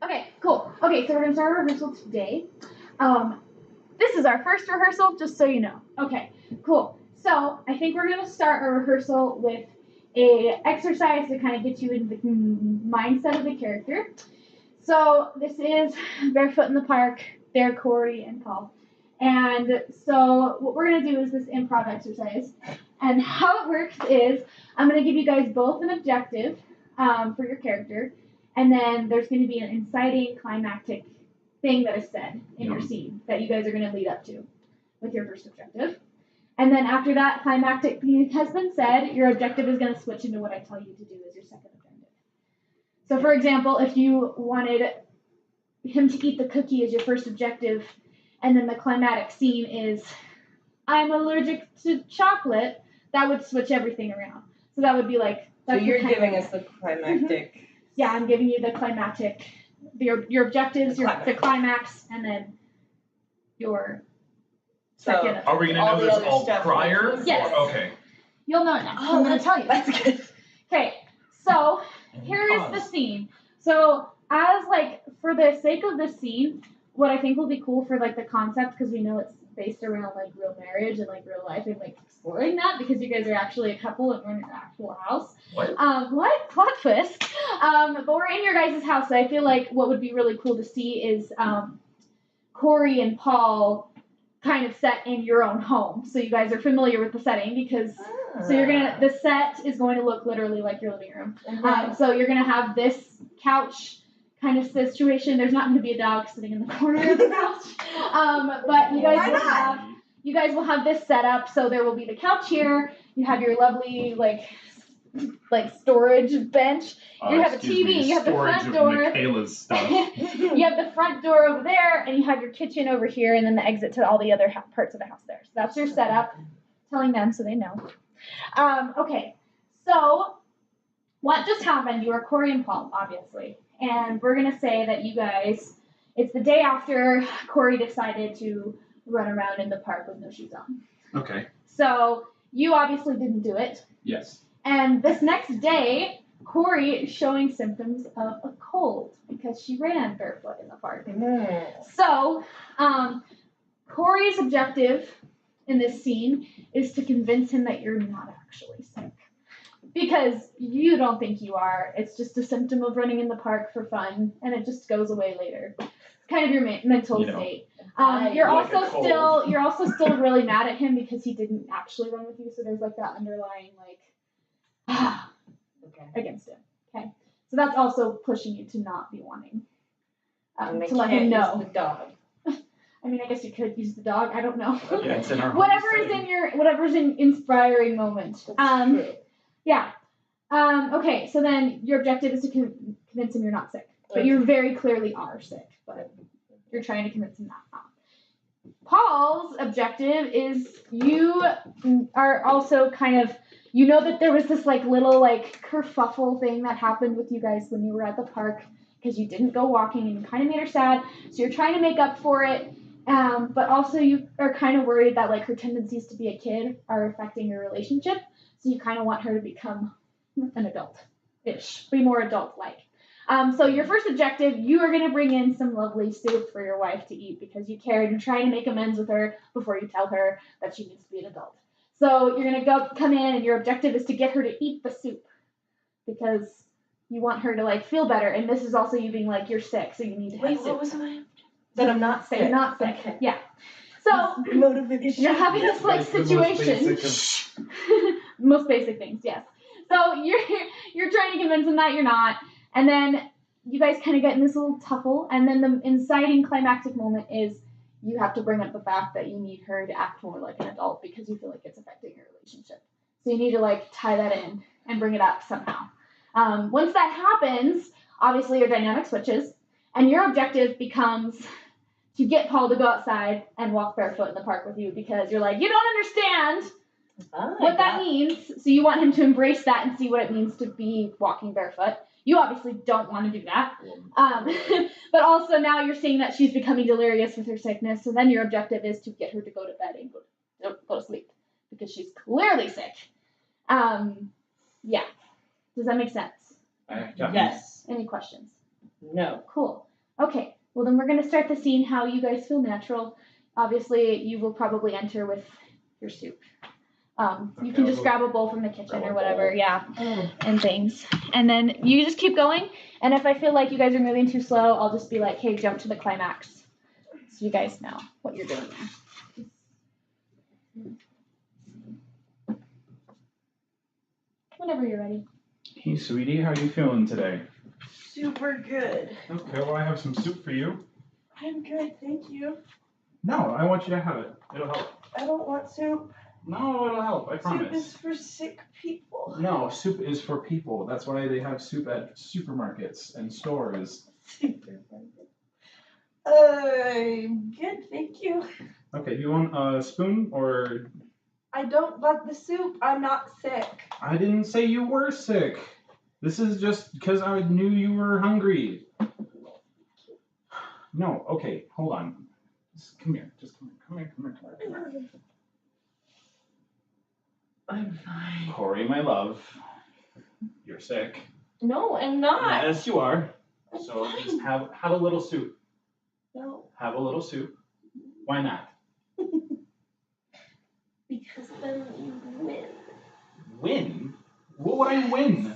Okay, cool. Okay, so we're gonna start our rehearsal today. This is our first rehearsal, just so you know. Okay, cool. So I think we're gonna start our rehearsal with a exercise to kind of get you in the mindset of the character. So this is Barefoot in the Park. They're Corey and Paul. And so what we're gonna do is this improv exercise. And how it works is I'm gonna give you guys both an objective for your character. And then there's going to be an inciting climactic thing that is said in your scene that you guys are going to lead up to with your first objective. And then after that climactic thing has been said, your objective is going to switch into what I tell you to do as your second objective. So for example, if you wanted him to eat the cookie as your first objective, and then the climatic scene is, I'm allergic to chocolate, that would switch everything around. So that would be like... So you're giving us the climactic... Mm-hmm. Yeah, I'm giving you the climactic, your objectives, the climax, and then your second. Are we going to know this all prior? Yes. Or, okay. You'll know it now. Oh, I'm going to tell you. That's good. Okay, so here is the scene. So as for the sake of the scene, what I think will be cool for the concept, because we know it's based around real marriage and real life and exploring that, because you guys are actually a couple and we're in your actual house. What? What? Plot twist. But we're in your guys' house, so I feel like what would be really cool to see is Corey and Paul kind of set in your own home. So you guys are familiar with the setting because the set is going to look literally like your living room. So you're gonna have this couch kind of situation. There's not going to be a dog sitting in the corner of the couch. But you guys will have this set up. So there will be the couch here. You have your lovely storage bench. You have a TV. You have the front door. Makayla's stuff. You have the front door over there, and you have your kitchen over here, and then the exit to all the other parts of the house there. So that's your setup. Telling them so they know. Okay. So what just happened? You are Corey and Paul, obviously. And we're going to say that you guys, it's the day after Corey decided to run around in the park with no shoes on. Okay. So you obviously didn't do it. Yes. And this next day, Corey is showing symptoms of a cold because she ran barefoot in the park. So Corey's objective in this scene is to convince him that you're not actually sick. Because you don't think you are. It's just a symptom of running in the park for fun, and it just goes away later. It's kind of your mental state. You're also still really mad at him because he didn't actually run with you. So there's that underlying against him. Okay, so that's also pushing you to not be wanting to let him know. Use the dog. I mean, I guess you could use the dog. I don't know. Yeah, it's in our whatever's in inspiring moment. Yeah. Okay, so then your objective is to convince him you're not sick. But you very clearly are sick, but you're trying to convince him not. Paul's objective is you are also kind of, you know that there was this little kerfuffle thing that happened with you guys when you were at the park because you didn't go walking and you kind of made her sad. So you're trying to make up for it. But also you are kind of worried that her tendencies to be a kid are affecting your relationship. So you kind of want her to become an adult-ish, be more adult-like. So your first objective, you are going to bring in some lovely soup for your wife to eat because you care and you're trying to make amends with her before you tell her that she needs to be an adult. So you're going to come in and your objective is to get her to eat the soup because you want her to feel better. And this is also you being you're sick, so you need to have soup. What was my that I'm not sick. You're not sick. Okay. Yeah. So you're having this situation. Most basic things, yes. So you're trying to convince him that you're not, and then you guys kind of get in this little tuffle, and then the inciting climactic moment is you have to bring up the fact that you need her to act more like an adult because you feel like it's affecting your relationship. So you need to tie that in and bring it up somehow. Once that happens, obviously your dynamic switches, and your objective becomes to get Paul to go outside and walk barefoot in the park with you because you're you don't understand what that means. So you want him to embrace that and see what it means to be walking barefoot. You obviously don't want to do that. But also now you're seeing that she's becoming delirious with her sickness. So then your objective is to get her to go to bed and go to sleep because she's clearly sick. Yeah. Does that make sense? Yes. Any questions? No. Cool. Okay, well then we're gonna start the scene how you guys feel natural. Obviously, you will probably enter with your soup. You can just grab a bowl from the kitchen or whatever, yeah, and things. And then you just keep going, and if I feel like you guys are moving too slow, I'll just be like, hey, jump to the climax. So you guys know what you're doing there. Whenever you're ready. Hey, sweetie, how you feeling today? Super good. Okay, well, I have some soup for you. I'm good, thank you. No, I want you to have it. It'll help. I don't want soup. No, it'll help, I promise. Soup is for sick people. No, soup is for people. That's why they have soup at supermarkets and stores. Supermarket. Good, thank you. Okay, do you want a spoon or... I don't want the soup. I'm not sick. I didn't say you were sick. This is just because I knew you were hungry. No, okay, hold on. Just come here. Just come here. I'm fine. Corey, my love, you're sick. No, I'm not. Yes, you are. I'm So fine. just have a little soup. No. Have a little soup. Why not? Because then you win. Win? What would I win?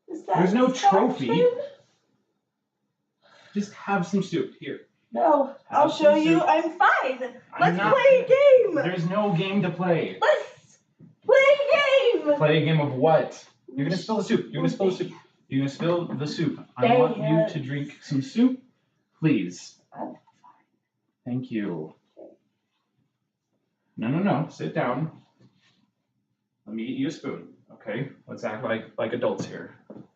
Is that There's no Scotland? trophy. Just have some soup. Here. No, Have I'll some show you. soup. I'm fine. I'm Let's not- play a game. There's no game to play. Let's play a game. Play a game of what? You're gonna spill the soup. You're gonna spill the soup. You're gonna spill the soup. I want you to drink some soup, please. Thank you. No. Sit down. Let me get you a spoon. Okay? Let's act like adults here.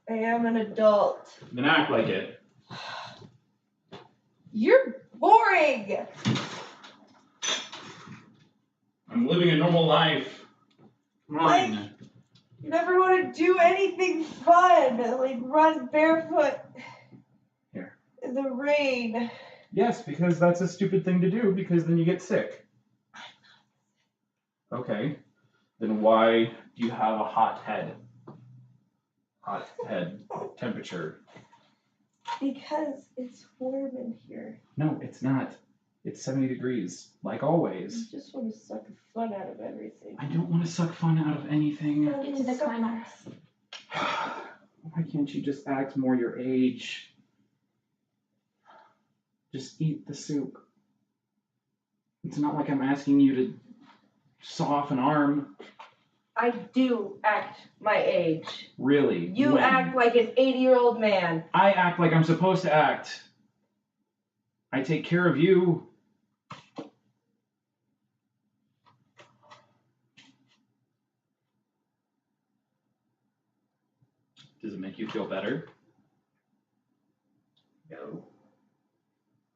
I am an adult. Then act like it. You're boring. I'm living a normal life. Come on. Like- You never want to do anything fun, like run barefoot Here. in the rain. Yes, because that's a stupid thing to do because then you get sick. Okay. Then why do you have a hot head? Hot head temperature. Because it's warm in here. No, it's not. It's 70 degrees, like always. You just want to suck the fun out of everything. I don't want to suck fun out of anything. Get to the climax. Why can't you just act more your age? Just eat the soup. It's not like I'm asking you to saw off an arm. I do act my age. Really? You When? act like an 80-year-old man. I act like I'm supposed to act. I take care of you. Does it make you feel better? No.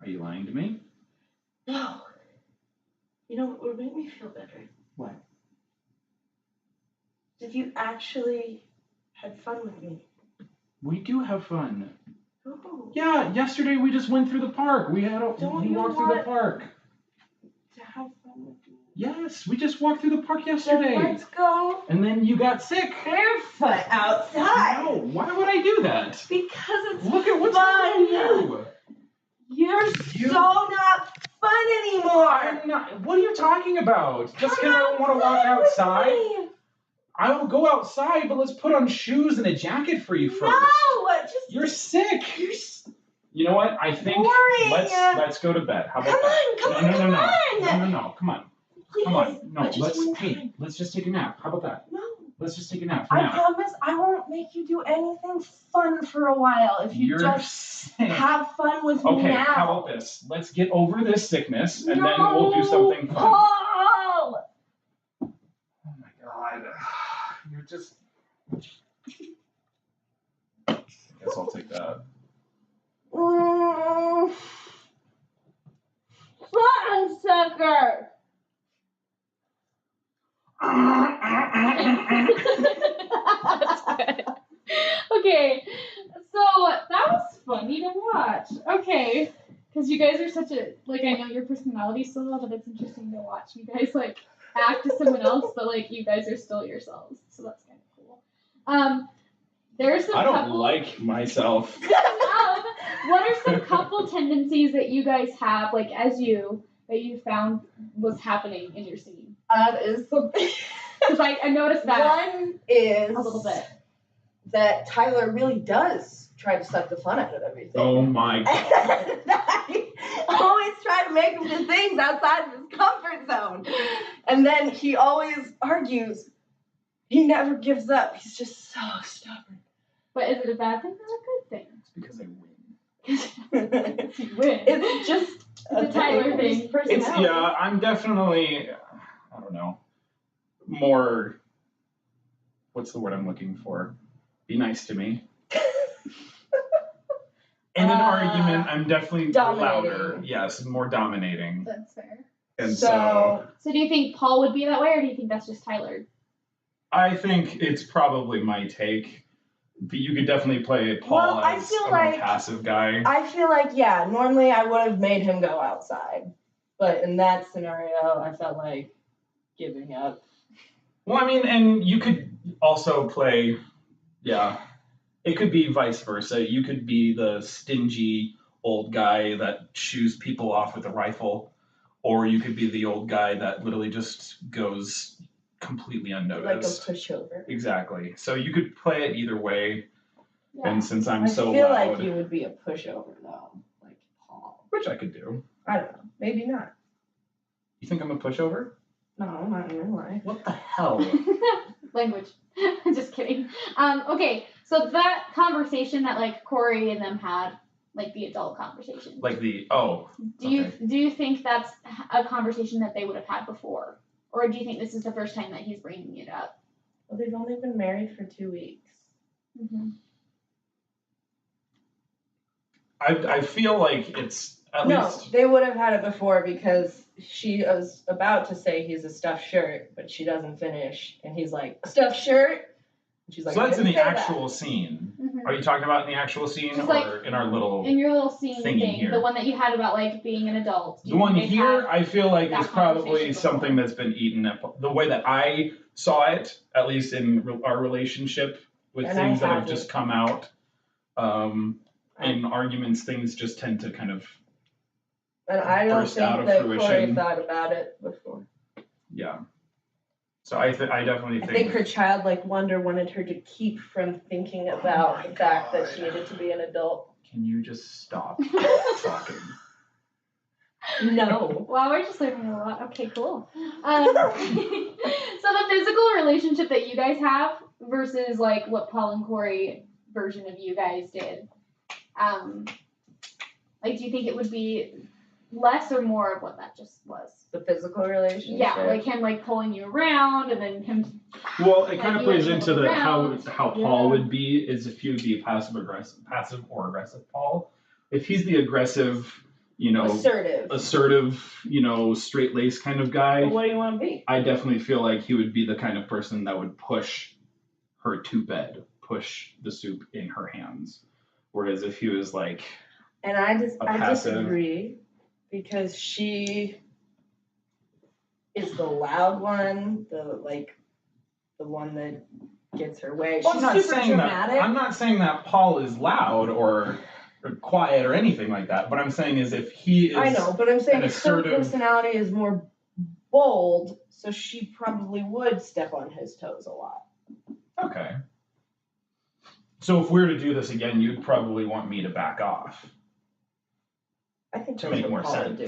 Are you lying to me? No. You know what would make me feel better? What? If you actually had fun with me. We do have fun. Oh. Yeah, yesterday we just went through the park. We walked through the park. To have fun with me. Yes, we just walked through the park Then yesterday. let's go And then you got sick. barefoot outside. No, why would I do that? Because it's Look at what's fun. wrong with you. You're so not fun anymore. I'm not. What are you talking about? Just because Come I don't want to walk outside with outside? me. I will go outside, but let's put on shoes and a jacket for you first. No, just You're sick. You know what? I think boring. let's go to bed. How about Come that? on, No. Come on. Please. Come on. No, I just want time. let's just take a nap. How about that? No. Let's just take a nap for I now. promise I won't make you do anything fun for a while if you You're just sick. have fun with me Okay, now. how about this? Let's get over this sickness and No, then we'll do something fun. Paul! Oh my god. You're just. I guess I'll take that. Fun sucker! That's good. Okay, so that was funny to watch. Okay, because you guys are such a, like, I know your personality so well, but it's interesting to watch you guys, like, act as someone else, but, like, you guys are still yourselves, so that's kind of cool. There's some I don't couples- like myself. what are some couple tendencies that you guys have, like that you found was happening in your scene? That is something. Because I noticed that One is a little bit. that Tyler really does try to suck the fun out of everything. Oh my god. I always try to make him do things outside of his comfort zone. And then he always argues. He never gives up. He's just so stubborn. But is it a bad thing or a good thing? It's because I win. You win. It's just a Tyler thing. It's, yeah, I'm definitely, I don't know, more, what's the word I'm looking for? Be nice to me. In an argument, I'm definitely louder. Yes, more dominating. That's fair. And so do you think Paul would be that way, or do you think that's just Tyler? I think it's probably my take. But you could definitely play Paul as a more passive guy. I feel like, yeah, normally I would have made him go outside. But in that scenario, I felt like giving up. Well, I mean, and you could also play, yeah, it could be vice versa. You could be the stingy old guy that shoos people off with a rifle, or you could be the old guy that literally just goes completely unnoticed. Like a pushover. Exactly. So you could play it either way. Yeah. And since I'm so loud. I feel like you would be a pushover, though. Like Paul. Which I could do. I don't know. Maybe not. You think I'm a pushover? No, not in real life. What the hell? Language. Just kidding. Okay, so that conversation that like Corey and them had, like the adult conversation. Like the Do you think that's a conversation that they would have had before, or do you think this is the first time that he's bringing it up? Well, they've only been married for 2 weeks. Mm-hmm. I feel like it's at least. No, they would have had it before because she was about to say he's a stuffed shirt, but she doesn't finish, and he's like, a stuffed shirt? And she's like, so that's in the actual scene. Mm-hmm. Are you talking about in the actual scene or like, in our little in your little scene thing here? The one that you had about like being an adult. The one here, I feel like is probably something that's been eaten up. The way that I saw it, at least in our relationship, with and things that have just come out. In arguments, things just tend to kind of and I don't think that Corey thought about it before. Yeah. So I definitely think. I think her childlike wonder wanted her to keep from thinking about the fact that she needed to be an adult. Can you just stop talking? No. Wow, we're just learning a lot. Okay, cool. So the physical relationship that you guys have versus like what Paul and Corey version of you guys did. Like, do you think it would be less or more of what that just was? The physical relationship? Yeah, like him like pulling you around and then him. Well, it kind of plays into the how Paul would be is if he would be passive or aggressive Paul. If he's the aggressive, assertive, straight lace kind of guy. Well, what do you want to be? I definitely feel like he would be the kind of person that would push her to bed, push the soup in her hands. Whereas if he was like, and I disagree because she is the loud one, the one that gets her way. Well, She's super dramatic. I'm not saying that Paul is loud or quiet or anything like that. What I'm saying is if he is, I know, but I'm saying her personality is more bold, so she probably would step on his toes a lot. Okay. So if we were to do this again, you'd probably want me to back off. I think to make more sense.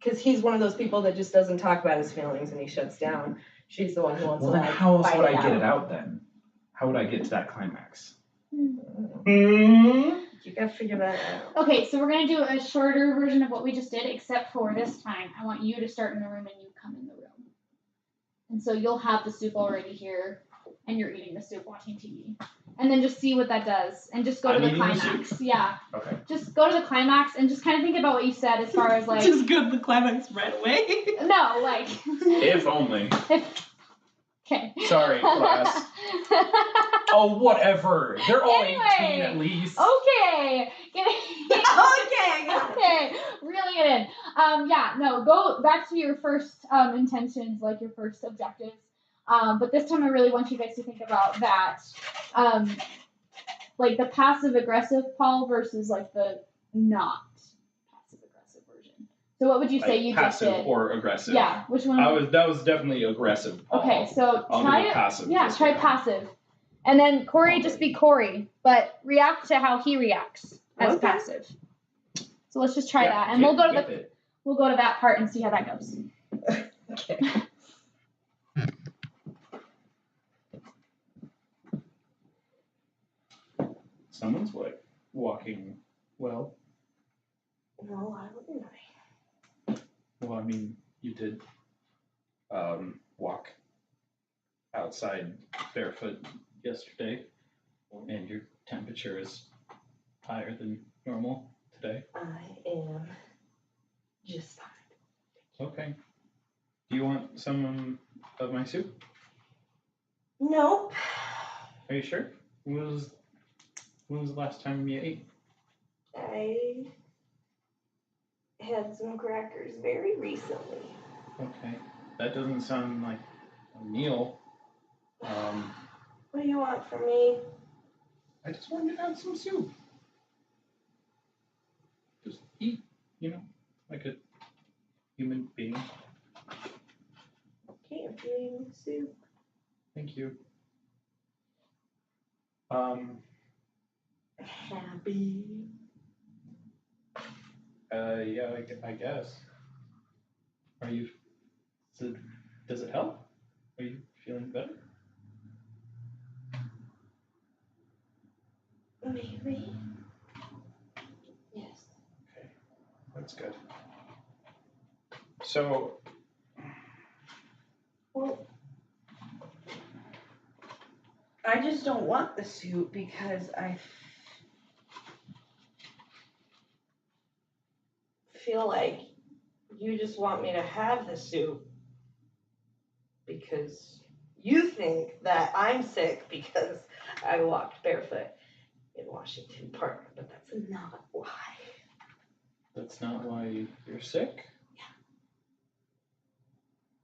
Because he's one of those people that just doesn't talk about his feelings and he shuts down. She's the one who wants to like how else would I get it out then? How would I get to that climax? You gotta figure that out. Okay, so we're gonna do a shorter version of what we just did, except for this time, I want you to start in the room and you come in the room. And so you'll have the soup already here, and you're eating the soup, watching TV. And then just see what that does, and just go to the climax. Yeah. Okay. Just go to the climax and just kind of think about what you said as far as like. Just go to the climax right away. No, like. If only. Okay. Sorry, class. Oh, whatever. They're all 18 at least. Okay. Okay. Reeling it in. Yeah. No. Go back to your first intentions, like your first objectives. But this time I really want you guys to think about that. like the passive aggressive Paul versus like the not passive aggressive version. So what would you say Like you just passive did? or aggressive? Yeah, which one? That was definitely aggressive. Paul. Okay, so I'll try do it. passive. Yeah, try passive. And then Corey, just be Corey, but react to how he reacts as passive. So let's just try that, and we'll go to that part and see how that goes. Okay. Someone's walking well. No, why wouldn't I? Well, I mean, you did walk outside barefoot yesterday, and your temperature is higher than normal today. I am just fine. Okay. Do you want some of my soup? Nope. Are you sure? When was the last time you ate? I had some crackers very recently. Okay. That doesn't sound like a meal. What do you want from me? I just wanted to have some soup. Just eat, like a human being. Okay, I'm feeding soup. Thank you. Happy. Yeah, I guess. Are you? Does it help? Are you feeling better? Maybe. Yes. Okay, that's good. So. Well, I just don't want the soup because I feel like you just want me to have the soup because you think that I'm sick because I walked barefoot in Washington Park, but that's not why. That's not why you're sick? Yeah.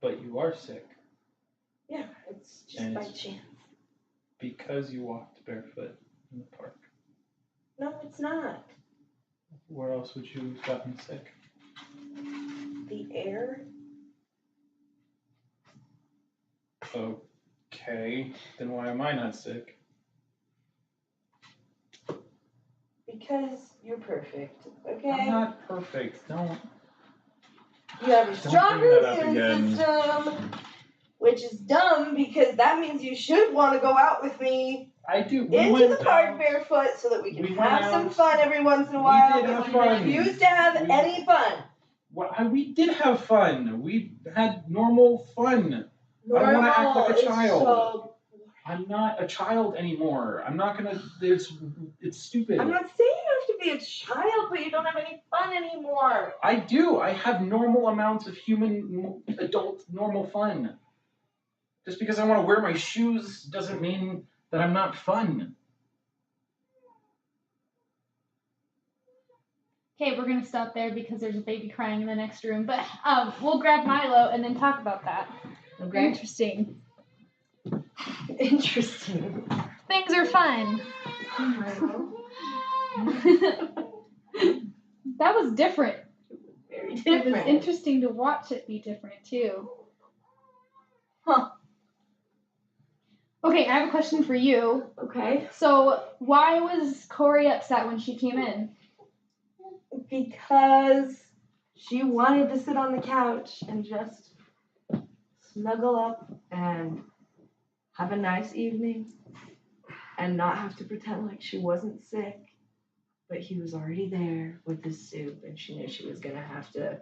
But you are sick. Yeah, it's just by chance. Because you walked barefoot in the park. No, it's not. Where else would you have gotten sick? The air. Okay, then why am I not sick? Because you're perfect, okay? I'm not perfect. Don't. You have a stronger immune again. system, which is dumb because that means you should want to go out with me I do. into the park barefoot so that we can have some fun every once in a while. We did have fun. We refuse to have any fun. Well, we did have fun. We had normal fun. Normal I want to act like a child. So... I'm not a child anymore. I'm not gonna. It's stupid. I'm not saying you have to be a child, but you don't have any fun anymore. I do. I have normal amounts of human, adult, normal fun. Just because I want to wear my shoes doesn't mean that I'm not fun. Okay, we're gonna stop there because there's a baby crying in the next room. But we'll grab Milo and then talk about that. Okay. Interesting. Interesting. Things are fun. That was different. Very It different. was interesting to watch it be different too. Huh. Okay, I have a question for you. Okay. So, why was Corey upset when she came in? Because she wanted to sit on the couch and just snuggle up and have a nice evening and not have to pretend like she wasn't sick. But he was already there with the soup and she knew she was going to have to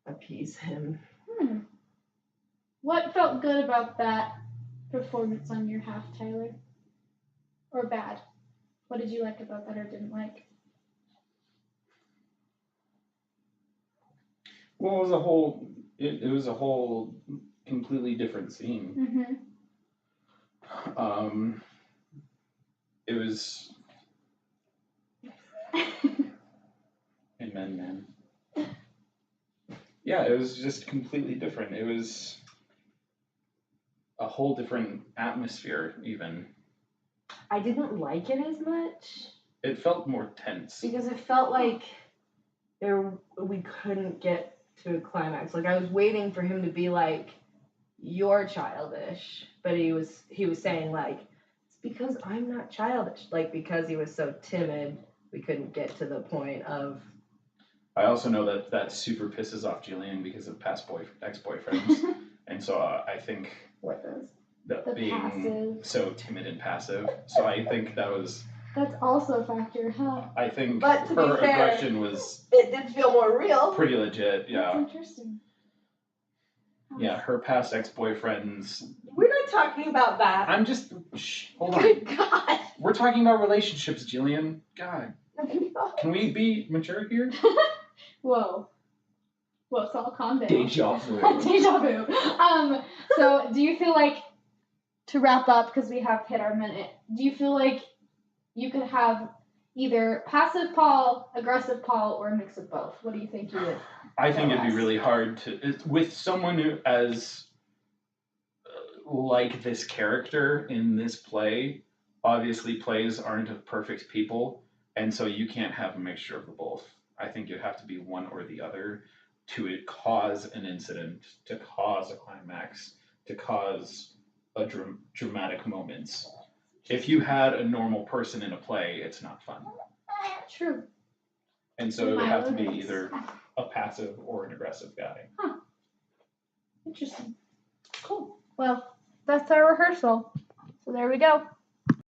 appease him. What felt good about that performance on your half, Tyler? Or bad? What did you like about that or didn't like? Well, it was a whole completely different scene. Mm-hmm. It was. Amen, man. Yeah, it was just completely different. It was a whole different atmosphere, even. I didn't like it as much It felt more tense. because it felt like we couldn't get to a climax. Like I was waiting for him to be like, "You're childish," but he was saying like, "It's because I'm not childish." Like because he was so timid, we couldn't get to the point of. I also know that super pisses off Jillian because of past ex-boyfriends, and so I think What does? that The being passive. so timid and passive. So I think that was. That's also a factor, huh? I think But to be her fair, aggression was It did feel more real. pretty legit. Yeah. That's interesting. Yeah, her past ex-boyfriends. We're not talking about that. I'm just. Hold on. Good God. We're talking about relationships, Jillian. God. Can we be mature here? Whoa. Whoa, Saul, calm down. Deja vu. Deja vu. So do you feel like, to wrap up, because we have hit our minute, do you feel like you could have either passive Paul, aggressive Paul, or a mix of both? What do you think you would? I think it'd be really hard with someone who as like this character in this play. Obviously, plays aren't of perfect people, and so you can't have a mixture of the both. I think you have to be one or the other to cause an incident, to cause a climax, to cause a dramatic moments. If you had a normal person in a play, it's not fun. True. And so it would have to be either a passive or an aggressive guy. Huh. Interesting. Cool. Well, that's our rehearsal. So there we go.